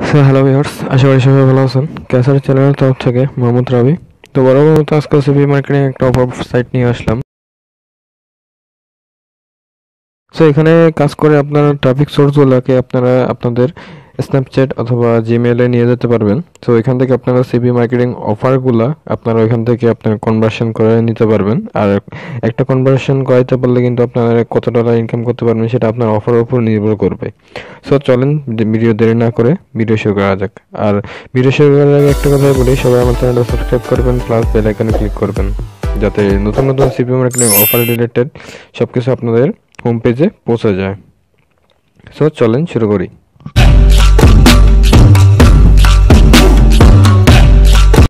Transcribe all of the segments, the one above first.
Hello viewers, আশা করি সবাই ভালো আছেন। ক্যাসার চ্যানেলের তরফ থেকে মোহাম্মদ রাবি। তো বরাবর মতো আজকে সিপি মার্কেটিং একটা অফার সাইট নিয়ে আসলাম। সো এখানে কাজ করে আপনার ট্রাফিক সোর্সগুলোকে আপনারা আপনাদের স্ন্যাপচ্যাট অথবা জিমেলে নিয়ে যেতে পারবেন। তো এখান থেকে আপনারা সিপি মার্কেটিং অফারগুলা আপনারা ওইখান থেকে আপনারা কনভার্সন করে নিতে পারবেন। আর একটা কনভার্সন করাইতে পারলে কিন্তু আপনারা কত টাকা ইনকাম করতে পারবেন সেটা আপনার অফারের উপর নির্ভর করবে। সো চলেন ভিডিও দেরি না করে ভিডিও শুরু করা যাক। আর ভিডিও শুরু করার আগে একটা কথা বলি, সবাই আমার চ্যানেলটা সাবস্ক্রাইব করবেন, প্লাস বেল আইকনে ক্লিক করবেন, যাতে নতুন নতুন সিপি মার্কেটিং অফার রিলেটেড সবকিছু আপনাদের হোম পেজে পৌঁছে যায়। সো চলেন শুরু করি।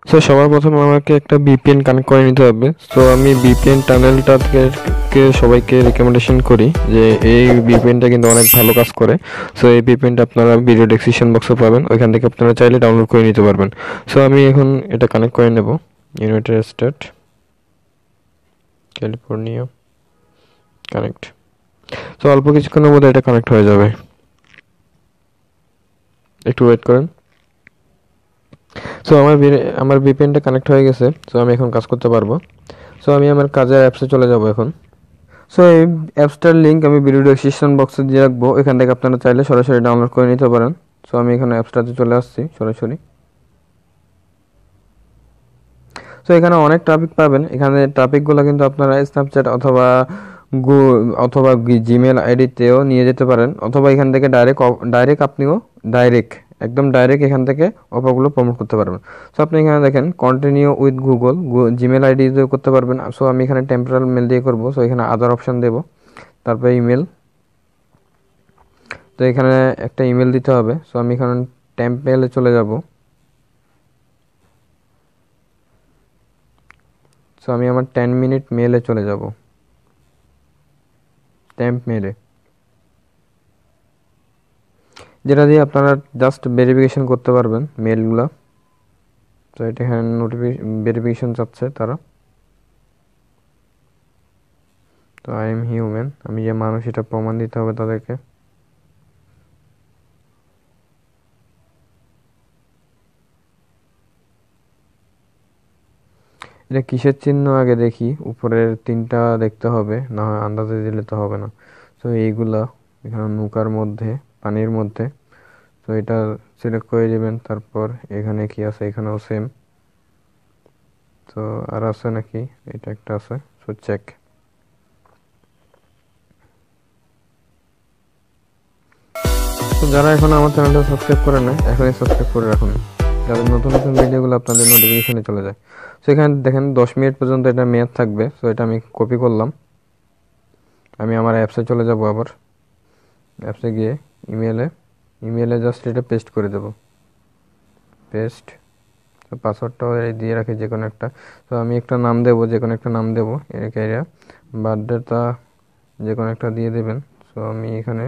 সো সবার প্রথমে আমাকে একটা ভিপিএন কানেক্ট করে নিতে হবে। সো আমি ভিপিএন টানেলটা থেকে সবাইকে রেকমেন্ডেশন করি যে এই ভিপিএনটা কিন্তু অনেক ভালো কাজ করে। সো এই ভিপিএনটা আপনারা ভিডিও ডেসক্রিপশন বক্সে পাবেন, ওইখান থেকে আপনারা চাইলে ডাউনলোড করে নিতে পারবেন। সো আমি এখন এটা কানেক্ট করে নেব। United state, California, connect. So অল্প কিছুক্ষণের মধ্যে এটা কানেক্ট হয়ে যাবে, একটু ওয়েট করেন। সো আমার ভিপিএনটা কানেক্ট হয়ে গেছে। সো আমি এখন কাজ করতে পারবো। সো আমি আমার কাজের অ্যাপসে চলে যাব এখন। সো এই অ্যাপসটার লিঙ্ক আমি ভিডিও ডেসক্রিপশন বক্সে দিয়ে রাখবো, এখান থেকে আপনারা চাইলে সরাসরি ডাউনলোড করে নিতে পারেন। সো আমি এখানে অ্যাপসটাতে চলে আসছি সরাসরি। সো এখানে অনেক টপিক পাবেন। এখানে টপিকগুলো কিন্তু আপনারা স্ন্যাপচ্যাট অথবা জিমেল আইডিতেও নিয়ে যেতে পারেন, অথবা এখান থেকে একদম ডাইরেক্ট এখান থেকে অফারগুলো প্রমোট করতে পারবেন। সো আপনি এখানে দেখেন continue with Google, Gmail ID দিয়েও করতে পারবেন। সো আমি এখানে টেম্পোরাল মেল দিয়ে করব। সো এখানে আদার অপশন দেব, তারপরে ইমেল। তো এখানে একটা ইমেল দিতে হবে। সো আমি এখানে টেম্পেলে চলে যাব। সো আমি আমার 10 মিনিট মেলে চলে যাব, টেম্প মেলে, যেটা দিয়ে আপনারা জাস্ট ভেরিফিকেশন করতে পারবেন মেলগুলো। তো এটা এখানে ভেরিফিকেশন চাচ্ছে তারা। তো আই এম হিউম্যান, আমি যে মানুষ এটা প্রমাণ দিতে হবে তাদেরকে। এটা কিসের চিহ্ন আগে দেখি, উপরের তিনটা দেখতে হবে, না হয় আন্দাজে দিলে তো হবে না। তো এইগুলা এখানে নৌকার মধ্যে, পানির মধ্যে। তো এটা সিলেক্ট করে দিবেন। তারপর এখানে কি আছে, এখানেও সেম। তো আর আছে নাকি, এটা একটা আছে। So check. তো যারা এখন আমার চ্যানেলটা সাবস্ক্রাইব করে না, এখনই সাবস্ক্রাইব করে রাখুন, যাতে নতুন নতুন ভিডিওগুলো আপনাদের নোটিফিকেশনে চলে যায়। সো এখানে দেখেন 10 মিনিট পর্যন্ত এটা মেয়াদ থাকবে। সো এটা আমি কপি করলাম। আমি আমার অ্যাপসে চলে যাব। আবার অ্যাপসে গিয়ে ইমেলে জাস্ট এটা পেস্ট করে দেব, পেস্ট। তো পাসওয়ার্ডটাও দিয়ে রাখি যে কোনো একটা। তো আমি একটা নাম দেবো, যে কোনো একটা নাম দেবো, এরিয়া, বার্থডেটা যে কোনো একটা দিয়ে দেবেন। সো আমি এখানে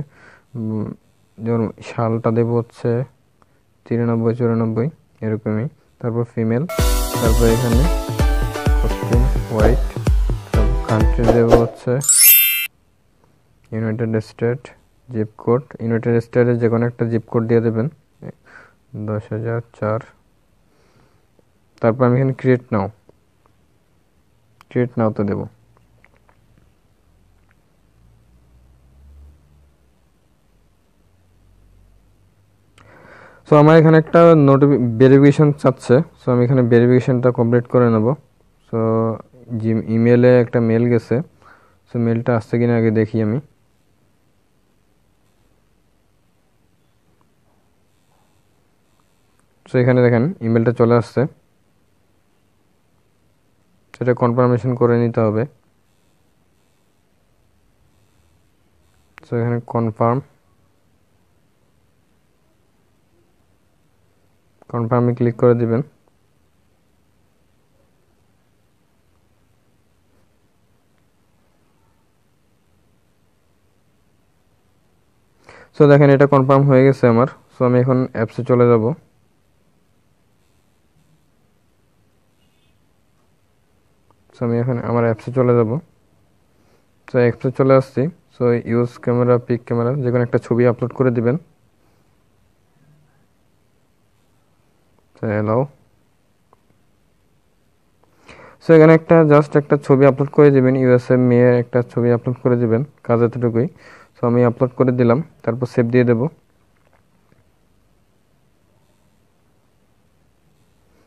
যেমন সালটা দেবো হচ্ছে 93-94 এরকমই। তারপর ফিমেল, তারপর এখানে কস্টিউম হোয়াইট, কান্ট্রি দেবো হচ্ছে United State, zip code United স্টেটের যে কোনো একটা জিপ কোড দিয়ে দেবেন, 10,004। তারপর আমি এখানে ক্রিয়েট নাওতে দেবো। সো আমার এখানে একটা ভেরিফিকেশন চাচ্ছে। সো আমি এখানে ভেরিফিকেশনটা কমপ্লিট করে নেব। সো ইমেলে একটা মেল গেছে। সো মেলটা আসছে কিনা আগে দেখি আমি। সো এখানে দেখেন ইমেলটা চলে আসছে, সেটা কনফার্মেশন করে নিতে হবে। সো এখানে কনফার্মে ক্লিক করে দিবেন। সো দেখেন এটা কনফার্ম হয়ে গেছে আমার। সো আমি এখন অ্যাপসে চলে যাব। সো আমি এখন আমার অ্যাপসে চলে যাব। সো অ্যাপসে চলে আসছি। So use camera, pick camera, যে কোনো একটা ছবি আপলোড করে দিবেন। অ্যালাউ। সো এখানে জাস্ট একটা ছবি আপলোড করে দিবেন, ইউএসএ মেয়ের একটা ছবি আপলোড করে দিবেন, কাজ এতটুকুই। সো আমি আপলোড করে দিলাম, তারপর সেভ দিয়ে দেব।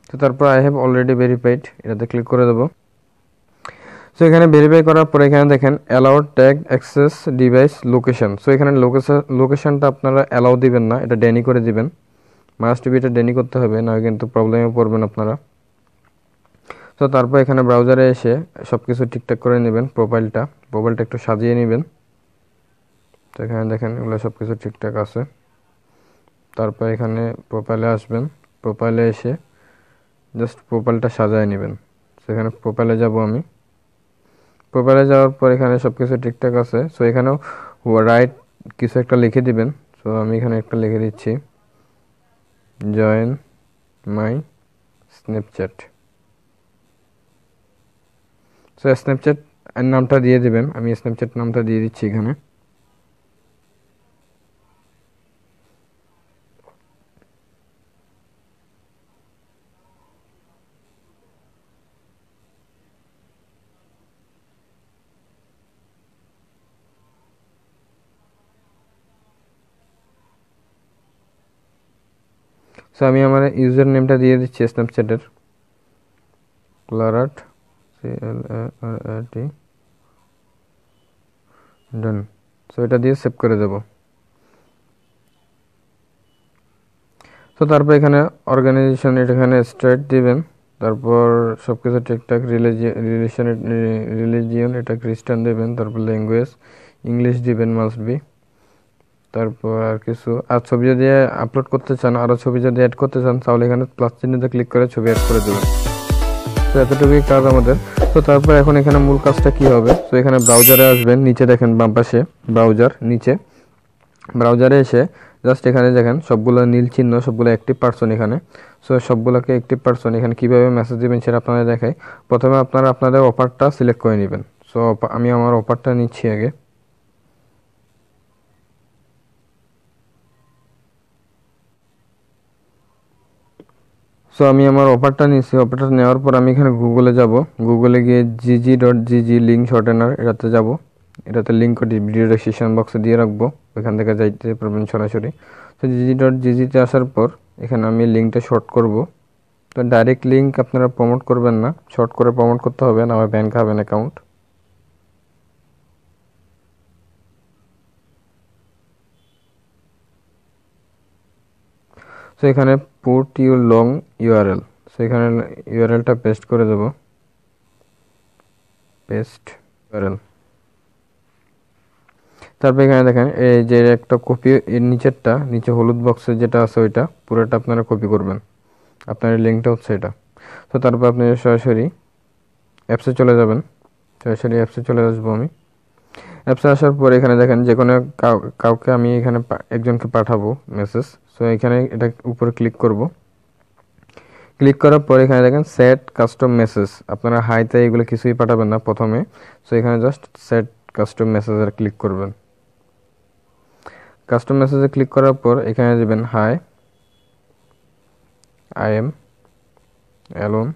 তো তারপর আই হ্যাভ অলরেডি ভেরিফাইড, এটাতে ক্লিক করে দেব। সো এখানে ভেরিফাই করার পর এখানে দেখেন allowed tag access device location. So এখানে লোকেশনটা আপনারা অ্যালাউ দিবেন না, এটা ড্যানি করে দিবেন। মাস্ট বি এটা ড্যানি করতে হবে, না কিন্তু প্রবলেমে পড়বেন আপনারা। তো তারপর এখানে ব্রাউজারে এসে সব কিছু ঠিকঠাক করে নেবেন, প্রোফাইলটা একটু সাজিয়ে নেবেন। তো এখানে দেখেন এগুলো সব কিছু ঠিকঠাক আছে। তারপর এখানে প্রোফাইলে আসবেন, প্রোফাইলে এসে জাস্ট প্রোফাইলটা সাজিয়ে নেবেন। সেখানে প্রোফাইলে যাব আমি। প্রোফাইলে যাওয়ার পর এখানে সব কিছু ঠিকঠাক আছে। সো এখানেও রাইট কিছু একটা লিখে দিবেন। সো আমি এখানে একটা লিখে দিচ্ছি, join my Snapchat. So Snapchat নামটা দিয়ে দিবেন, আমি স্ন্যাপচ্যাট নামটা দিয়ে দিচ্ছি এখানে। সো আমি আমার ইউজার নেমটা দিয়ে দিচ্ছি স্ন্যাপচ্যাটের, ক্লারাট, CLARAT, ডান। সো এটা দিয়ে সেভ করে দেব। তো তারপর এখানে অর্গানাইজেশন, এখানে স্টেট দিবেন। তারপর সব কিছু ঠিকঠাক, রিলিজিয়ন এটা খ্রিস্টান দেবেন। তারপর ল্যাঙ্গুয়েজ ইংলিশ দিবেন, মাস্ট বি। তারপর আর কিছু, আর ছবি যদি আপলোড করতে চান, আরও ছবি যদি অ্যাড করতে চান, তাহলে এখানে প্লাস চিহ্নতে ক্লিক করে ছবি অ্যাড করে দেবেন। তো এতটুকুই কাজ আমাদের। তো তারপর এখন এখানে মূল কাজটা কি হবে, তো এখানে ব্রাউজারে আসবেন, নিচে দেখেন বাম পাশে ব্রাউজার, নিচে ব্রাউজারে এসে জাস্ট এখানে দেখেন সবগুলো নীল চিহ্ন, সবগুলো অ্যাক্টিভ পারসন এখানে। সো সবগুলোকে অ্যাক্টিভ পারসন এখানে কীভাবে মেসেজ দেবেন সেটা আপনাদের দেখাই। প্রথমে আপনারা আপনাদের অফারটা সিলেক্ট করে নেবেন। সো আমি আমার অফারটা নিচ্ছি আগে। সো আমি আমার অফারটা নিচ্ছি, অফারটা নেওয়ার পর আমি এখানে গুগলে যাব, গুগলে গিয়ে gg.gg লিঙ্ক শর্টেনার এটাতে যাব। এটাতে লিঙ্ক করে ভিডিও ডেসক্রিপশন বক্সে দিয়ে রাখবো, ওইখান থেকে যাইতে পারবেন সরাসরি। তো gg.gg-তে আসার পর এখানে আমি লিঙ্কটা শর্ট করব। তো ডাইরেক্ট লিঙ্ক আপনারা প্রমোট করবেন না, শর্ট করে প্রমোট করতে হবে, না ব্যান খাবেন অ্যাকাউন্ট। সো এখানে put your long URL, so এখানে ইউআরএলটা পেস্ট করে দেব, পেস্ট ইউআরএল। তারপর এখানে দেখেন এই যে একটা কপি, এর নিচেরটা, নিচে হলুদ বক্সে যেটা আছে ওইটা পুরোটা আপনারা কপি করবেন, আপনার লিঙ্কটা হচ্ছে এটা। তো তারপর আপনি সরাসরি অ্যাপসে চলে যাবেন, সরাসরি অ্যাপসে চলে আসবো আমি। অ্যাপসে আসার পর এখানে দেখেন যে কোনো কাউকে আমি এখানে একজনকে পাঠাবো মেসেজ। সো এখানে এটা উপরে ক্লিক করব, ক্লিক করার পর এখানে দেখেন সেট কাস্টম মেসেজ, আপনারা হাইতে এগুলো কিছুই পাঠাবেন না প্রথমে। সো এখানে জাস্ট সেট কাস্টম মেসেজে ক্লিক করবেন। কাস্টম মেসেজে ক্লিক করার পর এখানে দেবেন hi, I am alone,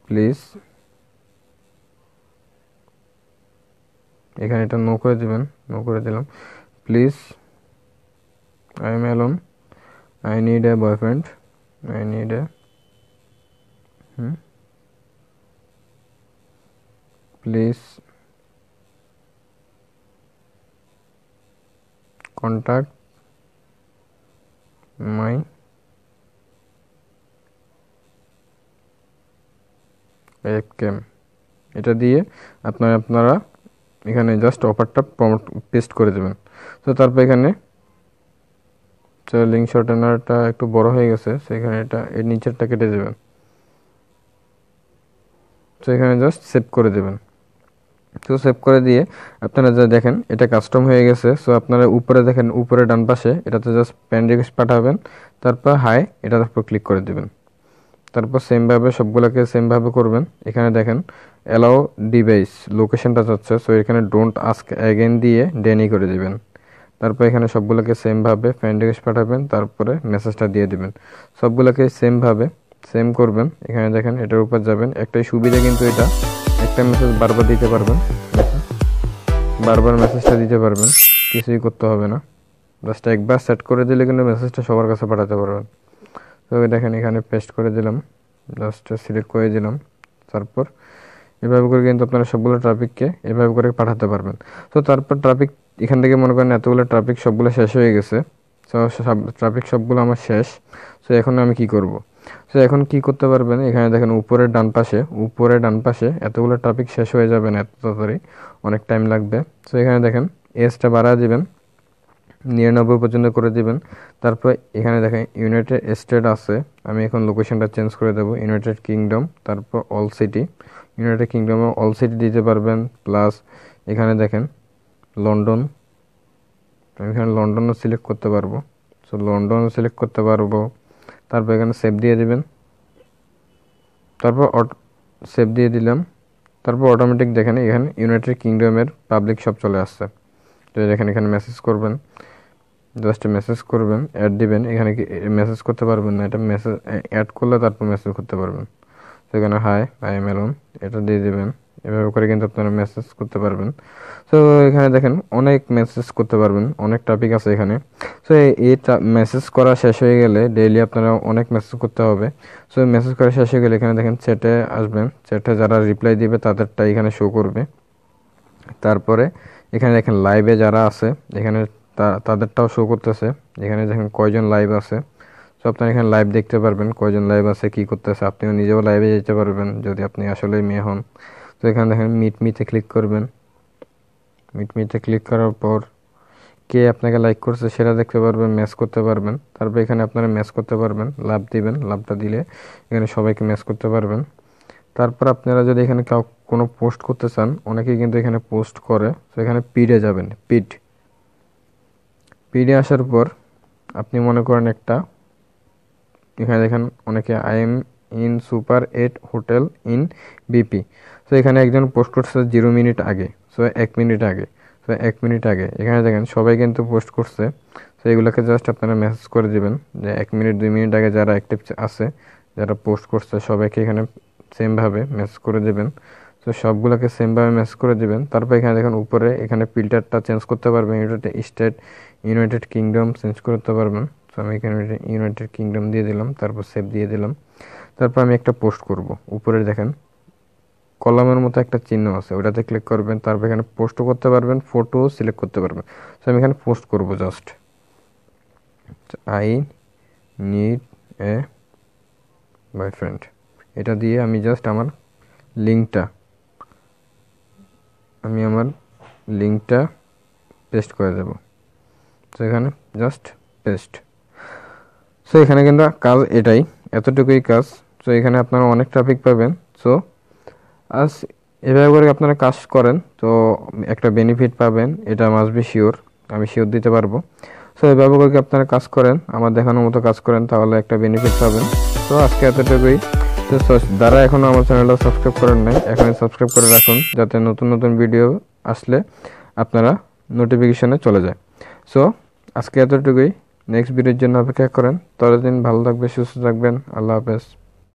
please, এখানে এটা নো করে দিবেন, নো করে দিলাম। Please, I am alone, I need a boyfriend, I need a please contact my webcam. এটা দিয়ে আপনারা এখানে জাস্ট অফারটা পেস্ট করে দেবেন। তো তারপর এখানে লিঙ্ক শর্টেনারটা একটু বড় হয়ে গেছে, সেখানে এটা এর নিচেরটা কেটে দেবেন। তো এখানে জাস্ট সেভ করে দেবেন। তো সেভ করে দিয়ে আপনারা যা দেখেন এটা কাস্টম হয়ে গেছে। সো আপনারা উপরে দেখেন, উপরে ডান পাশে এটাতে জাস্ট ফ্রেন্ড রিকোয়েস্ট পাঠাবেন, তারপর হাই এটার উপর ক্লিক করে দেবেন। তারপর সেমভাবে সবগুলোকে সেমভাবে করবেন। এখানে দেখেন অ্যালাউ ডিভাইস লোকেশনটা যাচ্ছে, সো এখানে ডোন্ট আস্ক অ্যাগেন দিয়ে ডেনি করে দেবেন। তারপর এখানে সবগুলোকে সেম ভাবে ফ্রেন্ড রিকোয়েস্ট পাঠাবেন, তারপরে মেসেজটা দিয়ে দিবেন। সবগুলোকে সেম ভাবে সেম করবেন। এখানে দেখেন এটার উপর যাবেন। একটাই সুবিধা কিন্তু এটা, একটা মেসেজ বারবার দিতে পারবেন, বারবার মেসেজটা দিতে পারবেন, কিছুই করতে হবে না। জাস্ট একবার সেট করে দিলে কিন্তু মেসেজটা সবার কাছে পাঠাতে পারবেন। তো দেখেন এখানে পেস্ট করে দিলাম, জাস্ট সিলেক্ট করে দিলাম। তারপর এভাবে করে কিন্তু আপনারা সবগুলো ট্রাফিককে এভাবে করে পাঠাতে পারবেন। তো তারপর ট্রাফিক এখান থেকে মনে করেন এতগুলো ট্রাফিক সবগুলো শেষ হয়ে গেছে। তো ট্রাফিক সবগুলো আমার শেষ। তো এখন আমি কি করব? তো এখন কি করতে পারবেন, এখানে দেখেন উপরে ডান পাশে এতগুলো ট্রাফিক শেষ হয়ে যাবে না এত তাড়াতাড়ি, অনেক টাইম লাগবে। তো এখানে দেখেন এজটা বাড়া দিবেন, 99 পর্যন্ত করে দিবেন। তারপর এখানে দেখেন ইউনাইটেড স্টেট আছে, আমি এখন লোকেশনটা চেঞ্জ করে দেবো, ইউনাইটেড কিংডম, তারপর অল সিটি, ইউনাইটেড কিংডমে অল সিটি দিতে পারবেন। প্লাস এখানে দেখেন লন্ডন, আমি এখানে লন্ডনও সিলেক্ট করতে পারবো। সো লন্ডনও সিলেক্ট করতে পারবো। তারপর এখানে সেভ দিয়ে দিবেন, তারপর সেভ দিয়ে দিলাম। তারপর অটোমেটিক দেখেন এখানে ইউনাইটেড কিংডমের পাবলিক সব চলে আসছে। তো দেখেন এখানে মেসেজ করবেন, জাস্ট মেসেজ করবেন, অ্যাড দিবেন। এখানে কি মেসেজ করতে পারবেন না, এটা মেসেজ অ্যাড করলে তারপর মেসেজ করতে পারবেন। তো এখানে হাই আই এম এলন এটা দিয়ে দিবেন। এভাবে করে কিন্তু আপনারা মেসেজ করতে পারবেন। সো এখানে দেখেন অনেক মেসেজ করতে পারবেন, অনেক টপিক আছে এখানে। সো এই মেসেজ করা শেষ হয়ে গেলে ডেইলি আপনারা অনেক মেসেজ করতে হবে। সো মেসেজ করা শেষ হয়ে গেলে এখানে দেখেন চ্যাটে আসবেন, চ্যাটে যারা রিপ্লাই দিবে তাদেরটা এখানে শো করবে। তারপরে এখানে দেখেন লাইভে যারা আছে এখানে তাদেরটাও শো করতেছে। এখানে দেখেন কয়জন লাইভ আছে, সো আপনারা এখানে লাইভ দেখতে পারবেন কয়জন লাইভ আছে, কি করতেছে। আপনিও নিজেও লাইভে যেতে পারবেন যদি আপনি আসলে মেয়ে হন। তো এখানে দেখেন মিতে ক্লিক করবেন। মিতে ক্লিক করার পর কে আপনাকে লাইক করছে সেটা দেখতে পারবেন, ম্যাচ করতে পারবেন। তারপর এখানে আপনারা ম্যাচ করতে পারবেন, লাভ দিবেন, লাভটা দিলে এখানে সবাইকে ম্যাচ করতে পারবেন। তারপর আপনারা যদি এখানে কোনো পোস্ট করতে চান, অনেকেই কিন্তু এখানে পোস্ট করে, তো এখানে পিডে যাবেন। পিডে আসার পর আপনি মনে করেন একটা, এখানে দেখেন অনেকে I am in super 8 hotel in BP. তো এখানে একজন পোস্ট করছে 0 মিনিট আগে, সো 1 মিনিট আগে, তো 1 মিনিট আগে এখানে দেখেন সবাই কিন্তু পোস্ট করছে। তো এগুলোকে জাস্ট আপনারা মেসেজ করে দিবেন যে 1 মিনিট 2 মিনিট আগে যারা অ্যাক্টিভ আছে, যারা পোস্ট করছে সবাইকে এখানে সেমভাবে মেসেজ করে দেবেন। তো সবগুলোকে সেমভাবে মেসেজ করে দিবেন। তারপর এখানে দেখেন উপরে এখানে ফিল্টারটা চেঞ্জ করতে পারবেন, United state, United kingdom change করতে পারবেন। তো আমি এখানে ইউনাইটেড কিংডম দিয়ে দিলাম, তারপর সেভ দিয়ে দিলাম। তারপর আমি একটা পোস্ট করব, উপরে দেখেন কলামের মতো একটা চিহ্ন আছে, ওটাতে ক্লিক করবেন। তারপর এখানে পোস্টও করতে পারবেন, ফটো সিলেক্ট করতে পারবেন। তো আমি এখানে পোস্ট করব, just I need a boyfriend, এটা দিয়ে আমি জাস্ট আমার লিঙ্কটা পেস্ট করে দেব। তো এখানে জাস্ট পেস্ট। সো এখানে কিন্তু কাজ এটাই, এতটুকুই কাজ। সো এখানে আপনারা অনেক ট্রাফিক পাবেন। সো আজ এভাবে করে আপনারা কাজ করেন তো একটা বেনিফিট পাবেন, এটা মাস্ট বি শিওর, আমি শিওর দিতে পারবো। সো এভাবে করে আপনারা কাজ করেন, আমার দেখানোর মতো কাজ করেন, তাহলে একটা বেনিফিট পাবেন। তো আজকে এতটুকুই। তো যারা এখনও আমার চ্যানেলটা সাবস্ক্রাইব করেন নাই, এখনই সাবস্ক্রাইব করে রাখুন, যাতে নতুন নতুন ভিডিও আসলে আপনারা নোটিফিকেশনে চলে যায়। সো আজকে এতটুকুই, নেক্সট ভিডিওর জন্য অপেক্ষা করেন। ততদিন ভালো থাকবেন, সুস্থ থাকবেন। আল্লাহ হাফেজ।